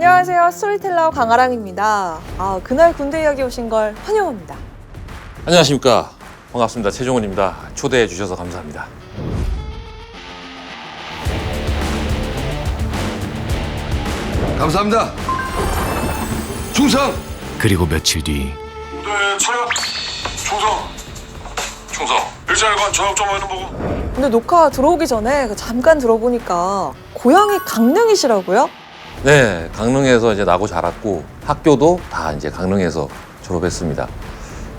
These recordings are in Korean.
안녕하세요. 스토리텔러 강아랑입니다. 그날 군대 이야기 오신 걸 환영합니다. 안녕하십니까. 반갑습니다. 최종훈입니다. 초대해 주셔서 감사합니다. 감사합니다. 충성! 그리고 며칠 뒤 네, 차렷. 충성. 일자일관 저녁 좀 하는 보고. 근데 녹화 들어오기 전에 잠깐 들어보니까 고향이 강릉이시라고요? 네, 강릉에서 이제 나고 자랐고 학교도 다 이제 강릉에서 졸업했습니다.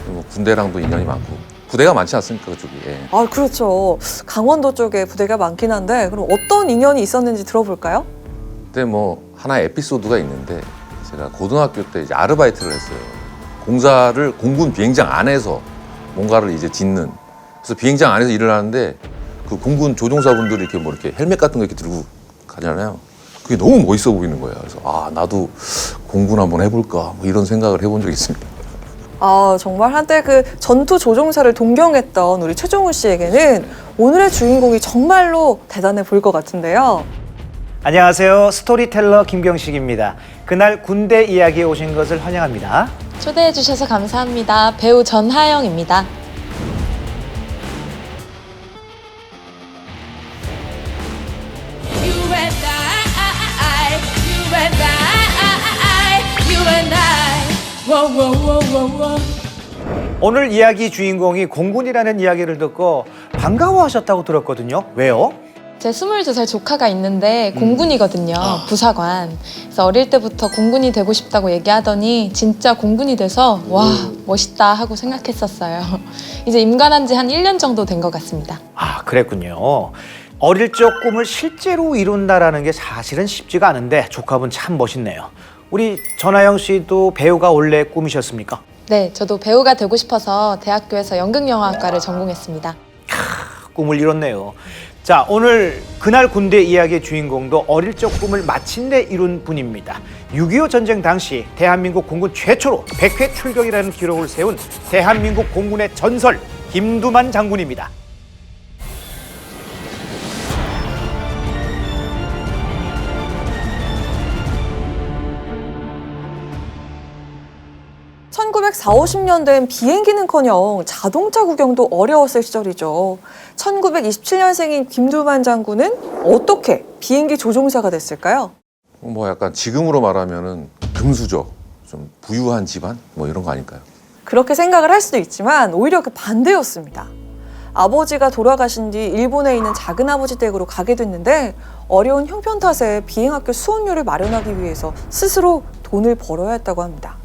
뭐 군대랑도 인연이 많고 부대가 많지 않습니까, 그쪽이? 예. 그렇죠. 강원도 쪽에 부대가 많긴 한데 그럼 어떤 인연이 있었는지 들어볼까요? 그때 뭐 하나의 에피소드가 있는데 제가 고등학교 때 이제 아르바이트를 했어요. 공사를 공군 비행장 안에서 뭔가를 이제 짓는. 그래서 비행장 안에서 일을 하는데 그 공군 조종사분들이 이렇게 뭐 이렇게 헬멧 같은 거 이렇게 들고 가잖아요. 그게 너무 멋있어 보이는 거예요. 그래서 나도 공군 한번 해볼까 뭐 이런 생각을 해본 적이 있습니다. 정말 한때 그 전투 조종사를 동경했던 우리 최종훈 씨에게는 오늘의 주인공이 정말로 대단해 보일 것 같은데요. 안녕하세요. 스토리텔러 김경식입니다. 그날 군대 이야기에 오신 것을 환영합니다. 초대해 주셔서 감사합니다. 배우 전하영입니다. 오늘 이야기 주인공이 공군이라는 이야기를 듣고 반가워하셨다고 들었거든요. 왜요? 제 22살 조카가 있는데 공군이거든요. 부사관. 그래서 어릴 때부터 공군이 되고 싶다고 얘기하더니 진짜 공군이 돼서 와, 멋있다 하고 생각했었어요. 이제 임관한 지 한 1년 정도 된 것 같습니다. 그랬군요. 어릴 적 꿈을 실제로 이룬다라는 게 사실은 쉽지가 않은데 조카분 참 멋있네요. 우리 전하영 씨도 배우가 원래 꿈이셨습니까? 네, 저도 배우가 되고 싶어서 대학교에서 연극영화학과를 전공했습니다. 꿈을 이뤘네요. 자, 오늘 그날 군대 이야기의 주인공도 어릴 적 꿈을 마침내 이룬 분입니다. 6.25 전쟁 당시 대한민국 공군 최초로 100회 출격이라는 기록을 세운 대한민국 공군의 전설 김두만 장군입니다. (1940~50년대엔) 비행기는커녕 자동차 구경도 어려웠을 시절이죠. 1927년생인 김두만 장군은 어떻게 비행기 조종사가 됐을까요? 뭐 약간 지금으로 말하면은 금수저, 좀 부유한 집안 뭐 이런 거 아닐까요? 그렇게 생각을 할 수도 있지만 오히려 그 반대였습니다. 아버지가 돌아가신 뒤 일본에 있는 작은아버지 댁으로 가게 됐는데 어려운 형편 탓에 비행학교 수업료를 마련하기 위해서 스스로 돈을 벌어야 했다고 합니다.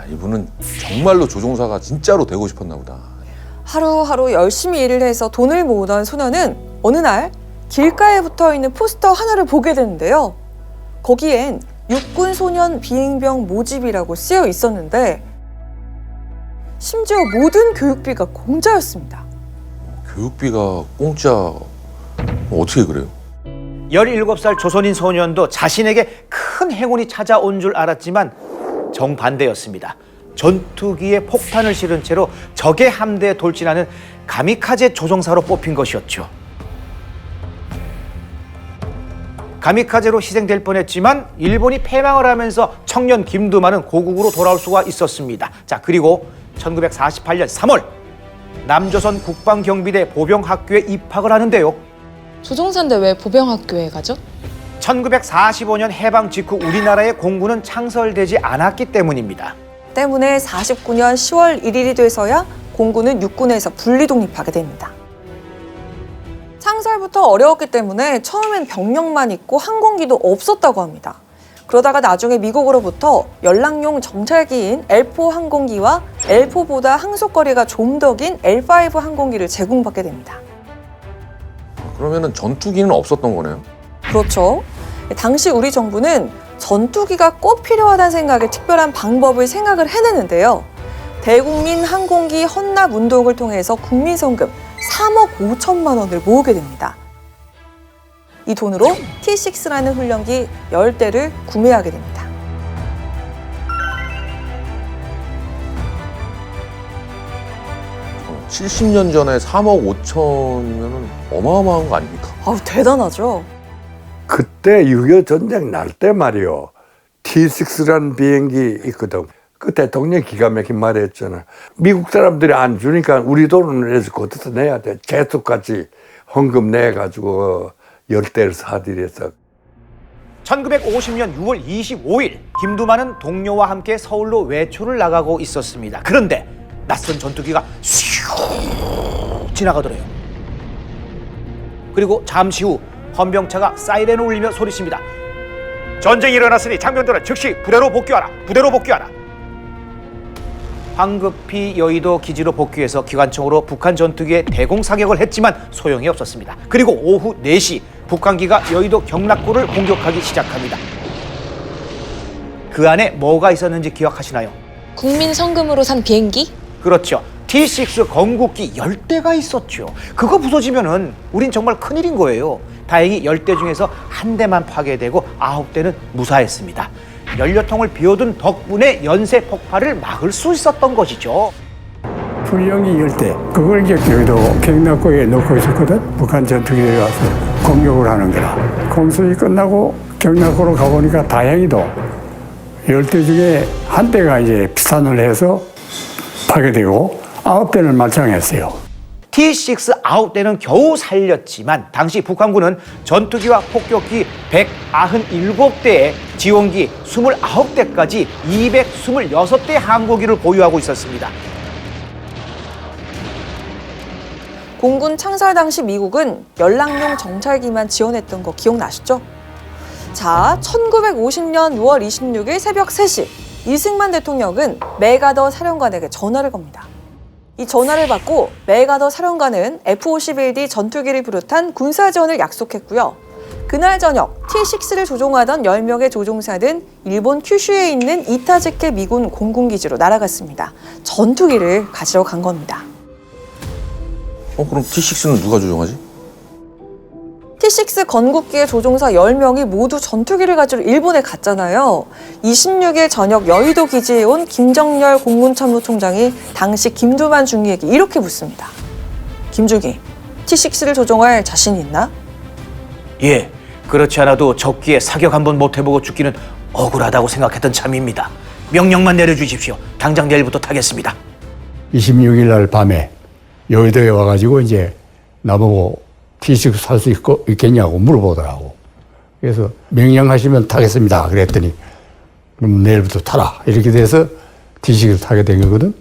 이분은 정말로 조종사가 진짜로 되고 싶었나 보다. 하루하루 열심히 일을 해서 돈을 모으던 소녀는 어느 날 길가에 붙어있는 포스터 하나를 보게 되는데요. 거기엔 육군 소년 비행병 모집이라고 쓰여 있었는데 심지어 모든 교육비가 공짜였습니다. 교육비가 공짜, 어떻게 그래요? 17살 조선인 소년도 자신에게 큰 행운이 찾아온 줄 알았지만 정반대였습니다. 전투기에 폭탄을 실은 채로 적의 함대에 돌진하는 가미카제 조종사로 뽑힌 것이었죠. 가미카제로 희생될 뻔했지만 일본이 패망을 하면서 청년 김두만은 고국으로 돌아올 수가 있었습니다. 자, 그리고 1948년 3월 남조선 국방경비대 보병학교에 입학을 하는데요. 조종사인데 왜 보병학교에 가죠? 1945년 해방 직후 우리나라의 공군은 창설되지 않았기 때문입니다. 때문에 49년 10월 1일이 돼서야 공군은 육군에서 분리 독립하게 됩니다. 창설부터 어려웠기 때문에 처음엔 병력만 있고 항공기도 없었다고 합니다. 그러다가 나중에 미국으로부터 연락용 정찰기인 L4 항공기와 L4보다 항속거리가 좀 더 긴 L5 항공기를 제공받게 됩니다. 그러면은 전투기는 없었던 거네요? 그렇죠. 당시 우리 정부는 전투기가 꼭 필요하다는 생각에 특별한 방법을 생각을 해내는데요. 대국민 항공기 헌납 운동을 통해서 국민성금 3억 5천만 원을 모으게 됩니다. 이 돈으로 T6라는 훈련기 10대를 구매하게 됩니다. 어, 70년 전에 3억 5천이면 어마어마한 거 아닙니까? 대단하죠. 그때 6.25 전쟁 날 때 말이요. T6라는 비행기 있거든. 그 대통령이 기가 막힌 말 했잖아. 미국 사람들이 안 주니까 우리 돈을 내서 거기서 내야 돼. 제수까지 헌금 내가지고 10대를 사들여서. 1950년 6월 25일 김두만은 동료와 함께 서울로 외출을 나가고 있었습니다. 그런데 낯선 전투기가 슉 지나가더래요. 그리고 잠시 후 헌병차가 사이렌을 울리며 소리칩니다. 전쟁이 일어났으니 장병들은 즉시 부대로 복귀하라. 부대로 복귀하라. 황급히 여의도 기지로 복귀해서 기관총으로 북한 전투기에 대공 사격을 했지만 소용이 없었습니다. 그리고 오후 4시 북한기가 여의도 경락고를 공격하기 시작합니다. 그 안에 뭐가 있었는지 기억하시나요? 국민 성금으로 산 비행기? 그렇죠. T6 건국기 10대가 있었죠. 그거 부서지면은 우린 정말 큰일인 거예요. 다행히 10대 중에서 한 대만 파괴되고 9대는 무사했습니다. 연료통을 비워둔 덕분에 연쇄 폭발을 막을 수 있었던 것이죠. 훈령이 10대 그걸 이제 여의도 경락고에 놓고 있었거든. 북한 전투기들이 와서 공격을 하는 거라. 공습이 끝나고 경락고로 가보니까 다행히도 10대 중에 한 대가 이제 피산을 해서 파괴되고 9대는 말짱했어요. T6 9대는 겨우 살렸지만 당시 북한군은 전투기와 폭격기 197대에 지원기 29대까지 226대 항공기를 보유하고 있었습니다. 공군 창설 당시 미국은 연락용 정찰기만 지원했던 거 기억나시죠? 자, 1950년 6월 26일 새벽 3시 이승만 대통령은 메가더 사령관에게 전화를 겁니다. 이 전화를 받고 메가더 사령관은 F-51D 전투기를 비롯한 군사 지원을 약속했고요. 그날 저녁 T6를 조종하던 10명의 조종사는 일본 큐슈에 있는 이타즈케 미군 공군기지로 날아갔습니다. 전투기를 가지러 간 겁니다. 그럼 T6는 누가 조종하지? T6 건국기의 조종사 10명이 모두 전투기를 가지러 일본에 갔잖아요. 26일 저녁 여의도 기지에 온 김정열 공군참모총장이 당시 김두만 중위에게 이렇게 묻습니다. 김중희, T6를 조종할 자신 있나? 예, 그렇지 않아도 적기에 사격 한번 못 해보고 죽기는 억울하다고 생각했던 참입니다. 명령만 내려주십시오. 당장 내일부터 타겠습니다. 26일 날 밤에 여의도에 와가지고 이제 나보고 T6 살 수 있겠냐고 물어보더라고. 그래서 명령하시면 타겠습니다. 그랬더니 그럼 내일부터 타라. 이렇게 돼서 T6을 타게 된 거거든.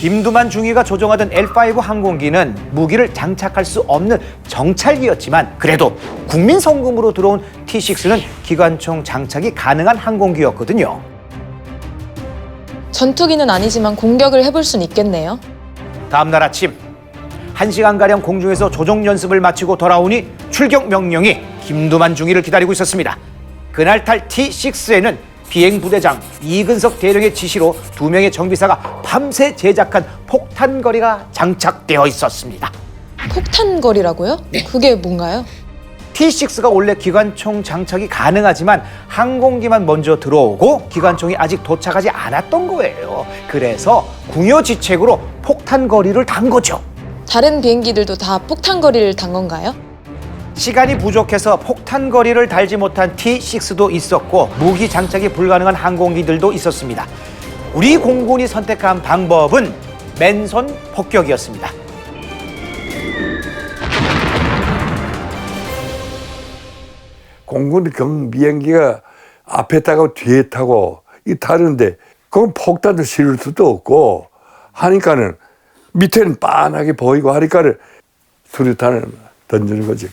김두만 중위가 조종하던 L5 항공기는 무기를 장착할 수 없는 정찰기였지만 그래도 국민 성금으로 들어온 T6는 기관총 장착이 가능한 항공기였거든요. 전투기는 아니지만 공격을 해볼 순 있겠네요. 다음 날 아침 1시간가량 공중에서 조종 연습을 마치고 돌아오니 출격 명령이 김두만 중위를 기다리고 있었습니다. 그날 탈 T6에는 비행부대장 이근석 대령의 지시로 2명의 정비사가 밤새 제작한 폭탄거리가 장착되어 있었습니다. 폭탄거리라고요? 네. 그게 뭔가요? T6가 원래 기관총 장착이 가능하지만 항공기만 먼저 들어오고 기관총이 아직 도착하지 않았던 거예요. 그래서 궁여지책으로 폭탄거리를 단 거죠. 다른 비행기들도 다 폭탄거리를 단 건가요? 시간이 부족해서 폭탄거리를 달지 못한 T6도 있었고 무기 장착이 불가능한 항공기들도 있었습니다. 우리 공군이 선택한 방법은 맨손 폭격이었습니다. 공군 경비행기가 앞에 타고 뒤에 타고 이 타는데 그건 폭탄도 실을 수도 없고 하니까는 밑에는 빤하게 보이고 하니까는 수류탄을 던지는 거지.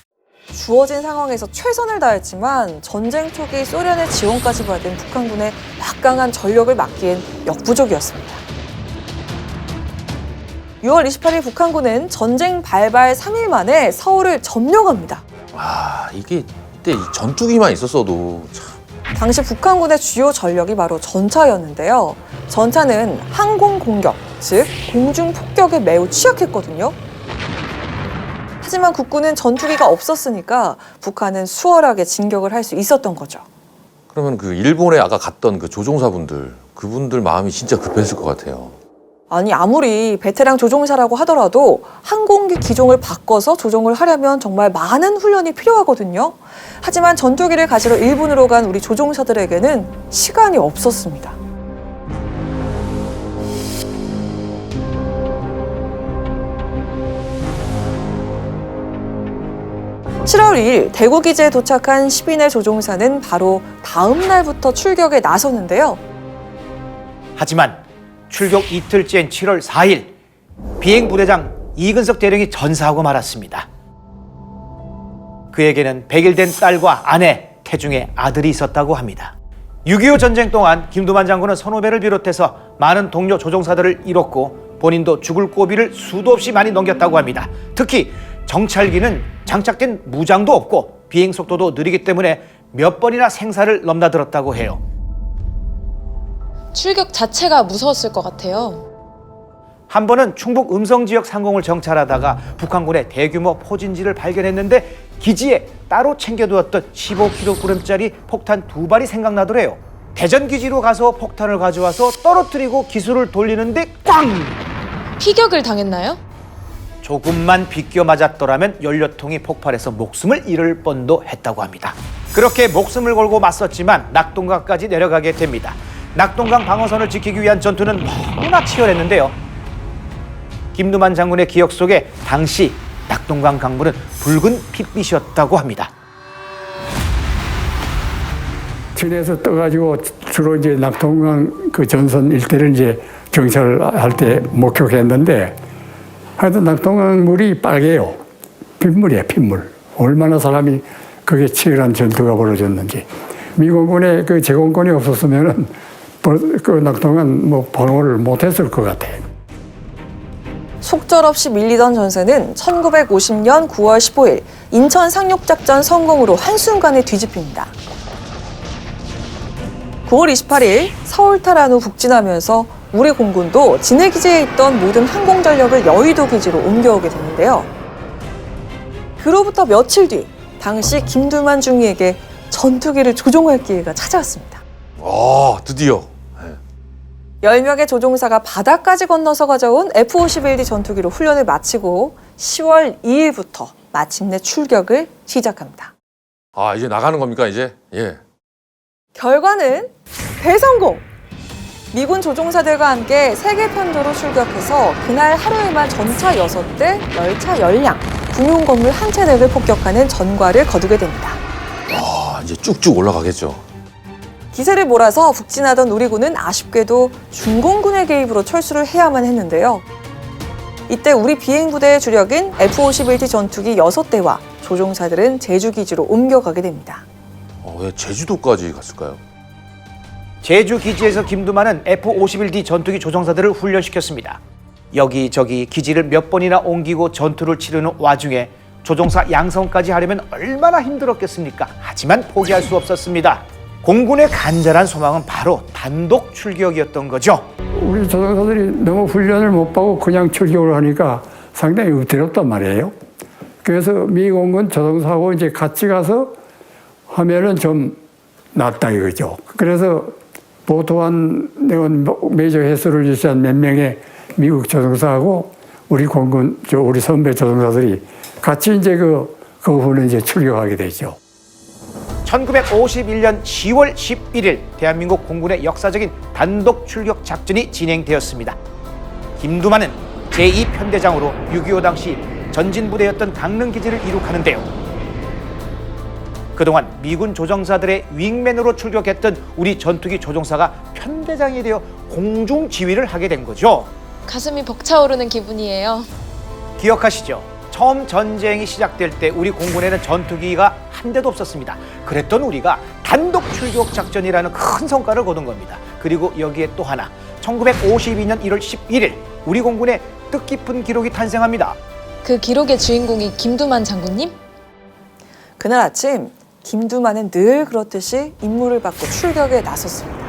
주어진 상황에서 최선을 다했지만 전쟁 초기 소련의 지원까지 받은 북한군의 막강한 전력을 막기엔 역부족이었습니다. 6월 28일 북한군은 전쟁 발발 3일 만에 서울을 점령합니다. 와, 이게 그때 이 전투기만 있었어도 참. 당시 북한군의 주요 전력이 바로 전차였는데요. 전차는 항공 공격, 즉 공중 폭격에 매우 취약했거든요. 하지만 국군은 전투기가 없었으니까 북한은 수월하게 진격을 할 수 있었던 거죠. 그러면 그 일본에 아까 갔던 그 조종사분들, 그분들 마음이 진짜 급했을 것 같아요. 아니 아무리 베테랑 조종사라고 하더라도 항공기 기종을 바꿔서 조종을 하려면 정말 많은 훈련이 필요하거든요. 하지만 전투기를 가지러 일본으로 간 우리 조종사들에게는 시간이 없었습니다. (7월 2일) 대구 기지에 도착한 10인의 조종사는 바로 다음 날부터 출격에 나섰는데요. 하지만 출격 이틀째인 7월 4일 비행부대장 이근석 대령이 전사하고 말았습니다. 그에게는 100일 된 딸과 아내, 태중의 아들이 있었다고 합니다. 6.25 전쟁 동안 김두만 장군은 선후배를 비롯해서 많은 동료 조종사들을 잃었고 본인도 죽을 고비를 수도 없이 많이 넘겼다고 합니다. 특히 정찰기는 장착된 무장도 없고 비행 속도도 느리기 때문에 몇 번이나 생사를 넘나들었다고 해요. 출격 자체가 무서웠을 것 같아요. 한 번은 충북 음성지역 상공을 정찰하다가 북한군의 대규모 포진지를 발견했는데 기지에 따로 챙겨두었던 15kg짜리 폭탄 2발이 생각나더래요. 대전기지로 가서 폭탄을 가져와서 떨어뜨리고 기술을 돌리는데 꽝! 피격을 당했나요? 조금만 비껴 맞았더라면 연료통이 폭발해서 목숨을 잃을 뻔도 했다고 합니다. 그렇게 목숨을 걸고 맞섰지만 낙동강까지 내려가게 됩니다. 낙동강 방어선을 지키기 위한 전투는 너무나 치열했는데요. 김두만 장군의 기억 속에 당시 낙동강 강물은 붉은 핏빛이었다고 합니다. 진에서 떠가지고 주로 이제 낙동강 그 전선 일대를 이제 정찰할 때 목격했는데 하여튼 낙동강 물이 빨개요. 핏물이에요, 핏물. 얼마나 사람이 그게 치열한 전투가 벌어졌는지. 미군군의 그 제공권이 없었으면은 그 낙동강 뭐 방어를 못했을 것 같아요. 속절없이 밀리던 전세는 1950년 9월 15일 인천 상륙작전 성공으로 한순간에 뒤집힙니다. 9월 28일 서울 탈환 후 북진하면서 우리 공군도 진해기지에 있던 모든 항공전력을 여의도 기지로 옮겨오게 되는데요. 그로부터 며칠 뒤 당시 김두만 중위에게 전투기를 조종할 기회가 찾아왔습니다. 드디어. 10명의 조종사가 바다까지 건너서 가져온 F-51D 전투기로 훈련을 마치고 10월 2일부터 마침내 출격을 시작합니다. 이제 나가는 겁니까, 이제? 예. 결과는 대성공! 미군 조종사들과 함께 세계 편도로 출격해서 그날 하루에만 전차 6대, 열차 10량, 군용 건물 한 채를 폭격하는 전과를 거두게 됩니다. 이제 쭉쭉 올라가겠죠. 기세를 몰아서 북진하던 우리 군은 아쉽게도 중공군의 개입으로 철수를 해야만 했는데요. 이때 우리 비행부대의 주력인 F-51D 전투기 6대와 조종사들은 제주기지로 옮겨가게 됩니다. 왜 제주도까지 갔을까요? 제주 기지에서 김두만은 F-51D 전투기 조종사들을 훈련시켰습니다. 여기저기 기지를 몇 번이나 옮기고 전투를 치르는 와중에 조종사 양성까지 하려면 얼마나 힘들었겠습니까? 하지만 포기할 수 없었습니다. 공군의 간절한 소망은 바로 단독 출격이었던 거죠. 우리 조종사들이 너무 훈련을 못 받고 그냥 출격을 하니까 상당히 엎드렸단 말이에요. 그래서 미 공군 조종사하고 이제 같이 가서 하면은 좀 낫다 이거죠. 그래서 보토한 메이저 횟수를 유치한 몇 명의 미국 조종사하고 우리 공군, 우리 선배 조종사들이 같이 이제 그 후에 이제 출격하게 되죠. 1951년 10월 11일 대한민국 공군의 역사적인 단독 출격 작전이 진행되었습니다. 김두만은 제2편대장으로 6.25 당시 전진부대였던 강릉기지를 이룩하는데요. 그동안 미군 조종사들의 윙맨으로 출격했던 우리 전투기 조종사가 편대장이 되어 공중 지휘를 하게 된 거죠. 가슴이 벅차오르는 기분이에요. 기억하시죠? 처음 전쟁이 시작될 때 우리 공군에는 전투기가 한 대도 없었습니다. 그랬던 우리가 단독 출격 작전이라는 큰 성과를 거둔 겁니다. 그리고 여기에 또 하나, 1952년 1월 11일 우리 공군의 뜻깊은 기록이 탄생합니다. 그 기록의 주인공이 김두만 장군님? 그날 아침 김두만은 늘 그렇듯이 임무를 받고 출격에 나섰습니다.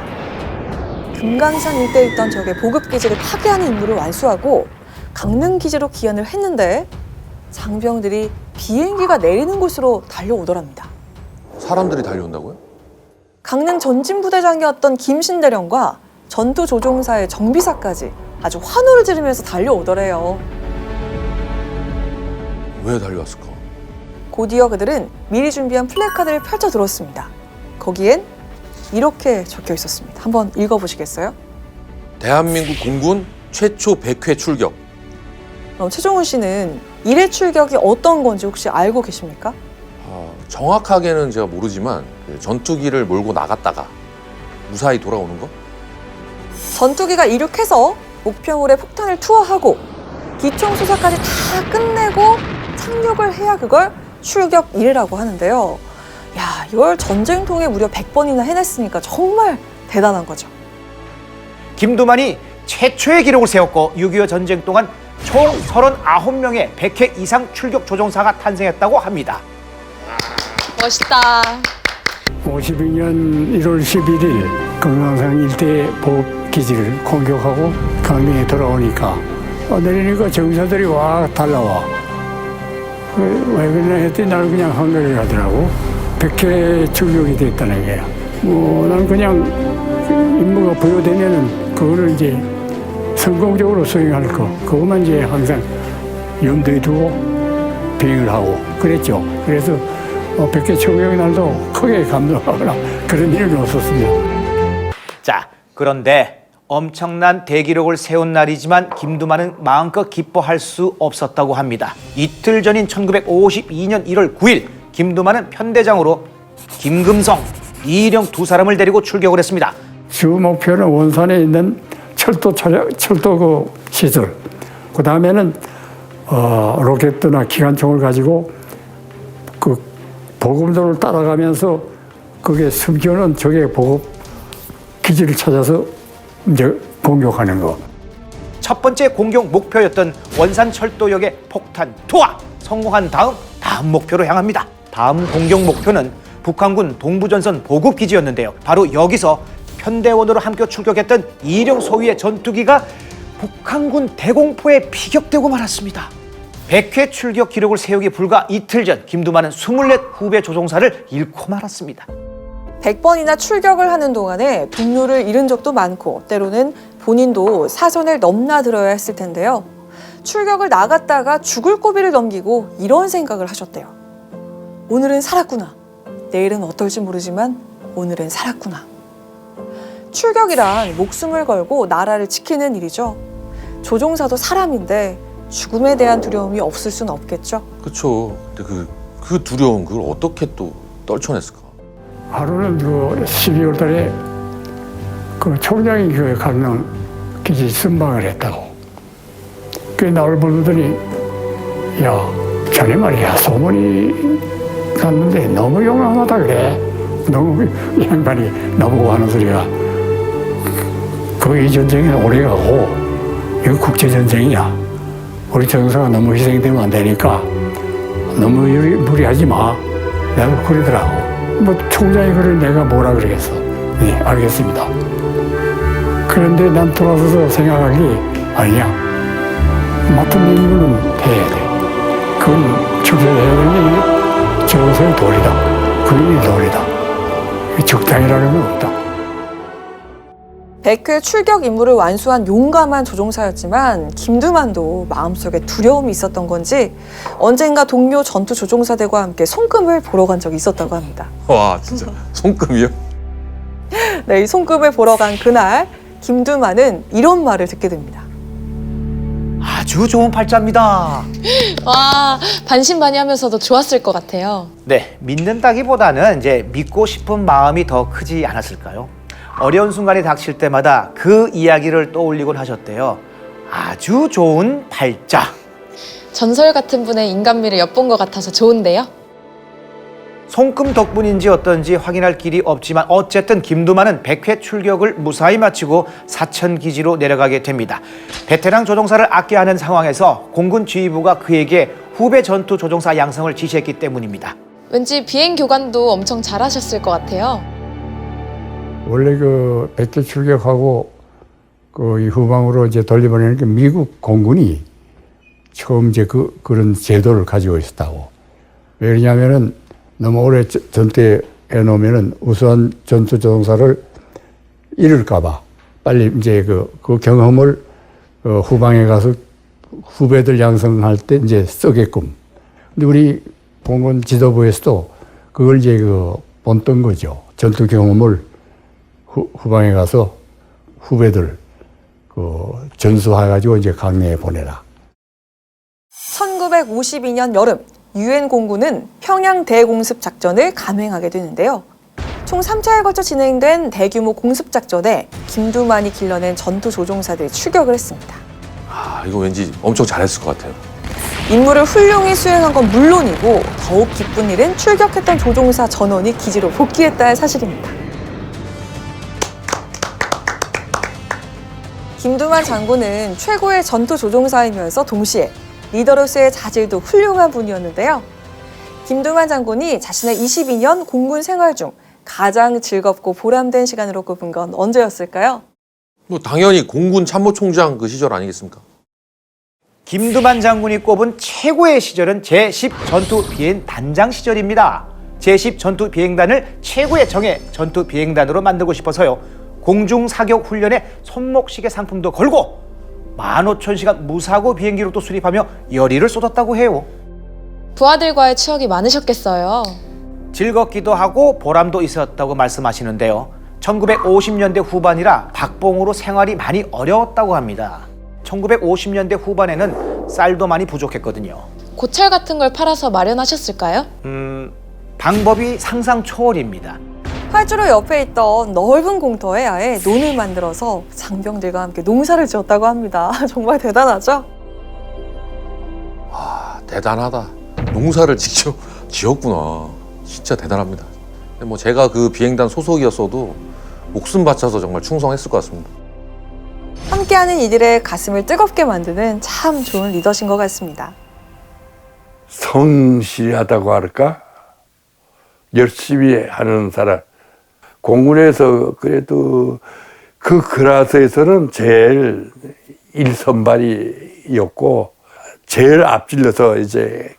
금강산 일대에 있던 적의 보급기지를 파괴하는 임무를 완수하고 강릉기지로 귀환을 했는데 장병들이 비행기가 내리는 곳으로 달려오더랍니다. 사람들이 달려온다고요? 강릉 전진부대장이었던 김신대령과 전투조종사의 정비사까지 아주 환호를 지르면서 달려오더래요. 왜 달려왔을까? 곧이어 그들은 미리 준비한 플래카드를 펼쳐 들었습니다. 거기엔 이렇게 적혀 있었습니다. 한번 읽어보시겠어요? 대한민국 공군 최초 100회 출격. 그럼 최종훈 씨는 1회 출격이 어떤 건지 혹시 알고 계십니까? 정확하게는 제가 모르지만 전투기를 몰고 나갔다가 무사히 돌아오는 거? 전투기가 이륙해서 목표물에 폭탄을 투하하고 기총 수사까지 다 끝내고 착륙을 해야 그걸 출격 1이라고 하는데요. 야, 이걸 전쟁통에 무려 100번이나 해냈으니까 정말 대단한 거죠. 김두만이 최초의 기록을 세웠고 6.25 전쟁 동안 총 39명의 100회 이상 출격 조종사가 탄생했다고 합니다. 멋있다. 52년 1월 11일 금강산 일대 보급기지를 공격하고 강릉에 돌아오니까 내리니까 정사들이 와 달라와. 왜 그러나 했더니 나는 그냥 한가를 하더라고. 100회 출격이 됐다는 거야. 나는 그냥 임무가 부여되면은 그거를 이제 성공적으로 수행할 거. 그것만 이제 항상 염두에 두고 비행을 하고 그랬죠. 그래서 100회 출격 날도 크게 감동하거나 그런 일은 없었습니다. 자, 그런데 엄청난 대기록을 세운 날이지만 김두만은 마음껏 기뻐할 수 없었다고 합니다. 이틀 전인 1952년 1월 9일 김두만은 편대장으로 김금성, 이일영 두 사람을 데리고 출격을 했습니다. 주 목표는 원산에 있는 철도 그 시설. 그 다음에는 로켓이나 기관총을 가지고 그 보급도를 따라가면서 그게 숨겨놓은 적의 보급 기지를 찾아서 이제 공격하는 거. 첫 번째 공격 목표였던 원산철도역의 폭탄 투하 성공한 다음 목표로 향합니다. 다음 공격 목표는 북한군 동부전선 보급기지였는데요. 바로 여기서 편대원으로 함께 출격했던 이일영 소위의 전투기가 북한군 대공포에 피격되고 말았습니다. 100회 출격 기록을 세우기 불과 이틀 전 김두만은 24 후배 조종사를 잃고 말았습니다. 100번이나 출격을 하는 동안에 동료를 잃은 적도 많고 때로는 본인도 사선을 넘나들어야 했을 텐데요. 출격을 나갔다가 죽을 고비를 넘기고 이런 생각을 하셨대요. 오늘은 살았구나. 내일은 어떨지 모르지만 오늘은 살았구나. 출격이란 목숨을 걸고 나라를 지키는 일이죠. 조종사도 사람인데 죽음에 대한 두려움이 없을 수는 없겠죠. 그렇죠. 근데 그 두려운 걸 어떻게 또 떨쳐냈을까? 하루는 그 12월 달에 그 총장이 교회 강릉 기지 순방을 했다고. 그 나를 부르더니 야, 자네 말이야 소문이 났는데 너무 용감하다 그래. 너무 이 양반이 나보고 하는 소리가 이 전쟁은 오래가고 이거 국제전쟁이야. 우리 조종사가 너무 희생되면 안 되니까 너무 무리하지 마. 내가 그러더라고. 총장이 그래 내가 뭐라 그러겠어. 네, 알겠습니다. 그런데 난 돌아서서 생각하기 아니야. 맡은 임무는 해야 돼. 그건 축제해야 되는 게 조종사의 도리다. 군인의 도리다. 적당이라는 건 없다. 100회 출격 임무를 완수한 용감한 조종사였지만 김두만도 마음속에 두려움이 있었던 건지 언젠가 동료 전투 조종사들과 함께 손금을 보러 간 적이 있었다고 합니다. 와, 진짜 손금이요? 네, 이 손금을 보러 간 그날 김두만은 이런 말을 듣게 됩니다. 아주 좋은 팔자입니다. 와, 반신반의하면서도 좋았을 것 같아요. 네, 믿는다기보다는 이제 믿고 싶은 마음이 더 크지 않았을까요? 어려운 순간이 닥칠 때마다 그 이야기를 떠올리곤 하셨대요. 아주 좋은 팔자. 전설 같은 분의 인간미를 엿본 것 같아서 좋은데요. 손금 덕분인지 어떤지 확인할 길이 없지만 어쨌든 김두만은 100회 출격을 무사히 마치고 사천기지로 내려가게 됩니다. 베테랑 조종사를 아껴야 하는 상황에서 공군 지휘부가 그에게 후배 전투 조종사 양성을 지시했기 때문입니다. 왠지 비행 교관도 엄청 잘하셨을 것 같아요. 원래 그 100회 출격하고 이 후방으로 이제 돌려보내는 게 미국 공군이 처음 이제 그런 제도를 가지고 있었다고. 왜냐하면은 너무 오래 전투에 해놓으면은 우수한 전투 조종사를 잃을까봐 빨리 이제 그 경험을 후방에 가서 후배들 양성할 때 이제 쓰게끔. 근데 우리 공군 지도부에서도 그걸 이제 본뜬 거죠. 전투 경험을 후방에 가서 후배들 전수해가지고 이제 강내에 보내라. 1952년 여름 유엔 공군은 평양 대공습 작전을 감행하게 되는데요. 총 3차에 걸쳐 진행된 대규모 공습 작전에 김두만이 길러낸 전투 조종사들이 출격을 했습니다. 아, 이거 왠지 엄청 잘했을 것 같아요. 임무를 훌륭히 수행한 건 물론이고 더욱 기쁜 일은 출격했던 조종사 전원이 기지로 복귀했다는 사실입니다. 김두만 장군은 최고의 전투 조종사이면서 동시에 리더로서의 자질도 훌륭한 분이었는데요. 김두만 장군이 자신의 22년 공군 생활 중 가장 즐겁고 보람된 시간으로 꼽은 건 언제였을까요? 뭐 당연히 공군 참모총장 그 시절 아니겠습니까? 김두만 장군이 꼽은 최고의 시절은 제10 전투 비행 단장 시절입니다. 제10 전투 비행단을 최고의 정예 전투 비행단으로 만들고 싶어서요. 공중 사격 훈련에 손목시계 상품도 걸고 15,000시간 무사고 비행기록도 수립하며 열의를 쏟았다고 해요. 부하들과의 추억이 많으셨겠어요. 즐겁기도 하고 보람도 있었다고 말씀하시는데요. 1950년대 후반이라 박봉으로 생활이 많이 어려웠다고 합니다. 1950년대 후반에는 쌀도 많이 부족했거든요. 고철 같은 걸 팔아서 마련하셨을까요? 방법이 상상 초월입니다. 활주로 옆에 있던 넓은 공터에 아예 논을 만들어서 장병들과 함께 농사를 지었다고 합니다. 정말 대단하죠? 와, 대단하다. 농사를 직접 지었구나. 진짜 대단합니다. 뭐 제가 그 비행단 소속이었어도 목숨 바쳐서 정말 충성했을 것 같습니다. 함께하는 이들의 가슴을 뜨겁게 만드는 참 좋은 리더신 것 같습니다. 성실하다고 할까? 열심히 하는 사람. 공군에서 그래도 그 클래스에서는 제일 일선발이었고 제일 앞질러서 이제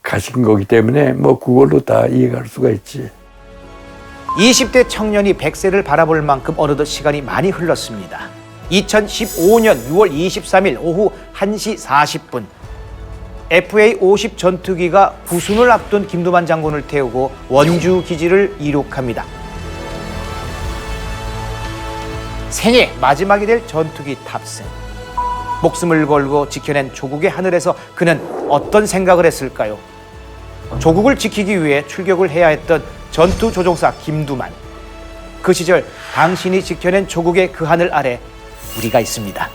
가신 거기 때문에 뭐 그걸로 다 이해할 수가 있지. 20대 청년이 100세를 바라볼 만큼 어느덧 시간이 많이 흘렀습니다. 2015년 6월 23일 오후 1시 40분 FA-50 전투기가 구순을 앞둔 김두만 장군을 태우고 원주 기지를 이륙합니다. 생애 마지막이 될 전투기 탑승. 목숨을 걸고 지켜낸 조국의 하늘에서 그는 어떤 생각을 했을까요? 조국을 지키기 위해 출격을 해야 했던 전투 조종사 김두만. 그 시절 당신이 지켜낸 조국의 그 하늘 아래 우리가 있습니다.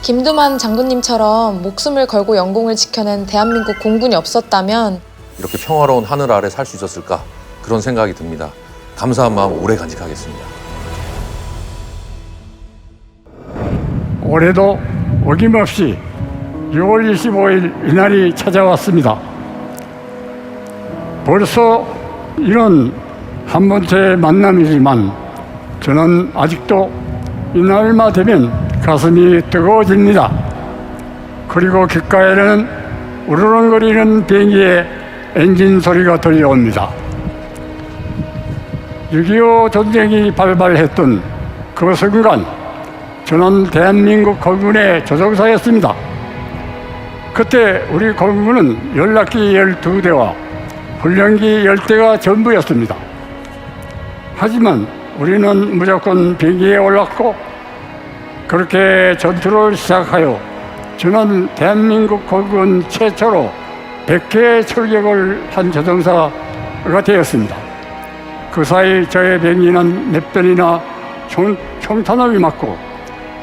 김두만 장군님처럼 목숨을 걸고 영공을 지켜낸 대한민국 공군이 없었다면 이렇게 평화로운 하늘 아래 살 수 있었을까? 그런 생각이 듭니다. 감사한 마음 오래 간직하겠습니다. 올해도 어김없이 6월 25일 이날이 찾아왔습니다. 벌써 이런 한 번째 만남이지만 저는 아직도 이날만 되면 가슴이 뜨거워집니다. 그리고 귓가에는 우르렁거리는 비행기의 엔진 소리가 들려옵니다. 6.25 전쟁이 발발했던 그 순간 저는 대한민국 공군의 조종사였습니다. 그때 우리 공군은 연락기 12대와 훈련기 10대가 전부였습니다. 하지만 우리는 무조건 비행기에 올랐고 그렇게 전투를 시작하여 저는 대한민국 공군 최초로 100회 출격을 한 조종사가 되었습니다. 그 사이 저의 비행기는 몇 번이나 총탄을 맞고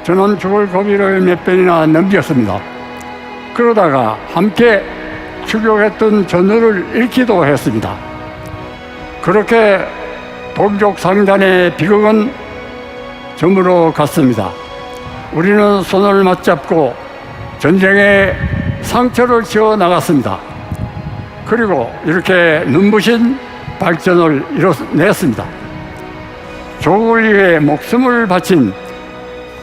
저는 죽을 고비를 몇 번이나 넘겼습니다. 그러다가 함께 출격했던 전우를 잃기도 했습니다. 그렇게 동족 상단의 비극은 저물어 갔습니다. 우리는 손을 맞잡고 전쟁에 상처를 지어 나갔습니다. 그리고 이렇게 눈부신 발전을 이뤄냈습니다. 조국을 위해 목숨을 바친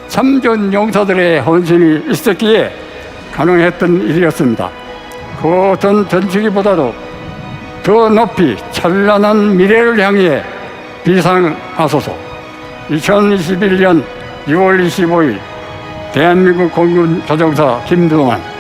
참전 용사들의 헌신이 있었기에 가능했던 일이었습니다. 그 어떤 전투기보다도 더 높이 찬란한 미래를 향해 비상하소서. 2021년 6월 25일 대한민국 공군 조종사 김두만.